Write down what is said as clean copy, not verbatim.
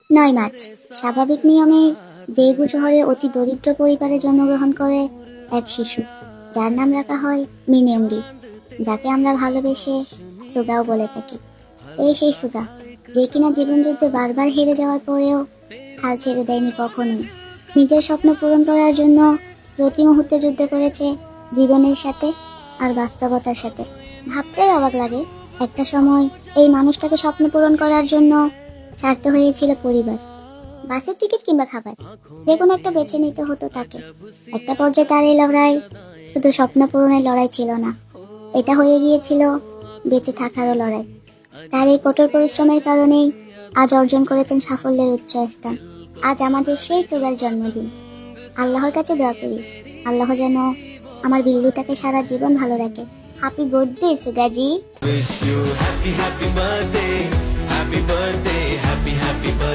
9 March স্বাভাবিক নিয়মে দেগু শহরে অতি দরিদ্র পরিবারে জন্মগ্রহণ করে এক শিশু, যার নাম রাখা হয় মিনিয়ংরি, যাকে আমরা ভালোবেসে সুগাও বলে থাকি। এই সেই সুগা, যে কিনা জীবন যুদ্ধে বারবার হেরে যাওয়ার পরেও হাল ছেড়ে দেয়নি কখনোই। নিজের স্বপ্ন পূরণ করার জন্য প্রতি মুহূর্তে যুদ্ধ করেছে জীবনের সাথে আর বাস্তবতার সাথে। ভাবতেই অবাক লাগে, একটা সময় এই মানুষটাকে স্বপ্ন পূরণ করার জন্য ছাড়তে হয়েছিল পরিবার, বাসের টিকিট কিংবা খাবার, যে কোনো একটা বেছে নিতে হতো তাকে। একটা পর্যায়ে তার এই লড়াই শুধু স্বপ্ন পূরণের লড়াই ছিল না, এটা হয়ে গিয়েছিল বেঁচে থাকারও লড়াই। তার এই কঠোর পরিশ্রমের কারণেই আজ অর্জন করেছেন সাফল্যের উচ্চ স্থান। আজ আমাদের সেই সুগার জন্মদিন। আল্লাহর কাছে দোয়া করি, আল্লাহ যেন আমার বিল্লুটাকে সারা জীবন ভালো রাখে। হ্যাপি বার্থডে সুগাজি। Wish you happy, happy birthday, happy birthday, happy, happy birthday.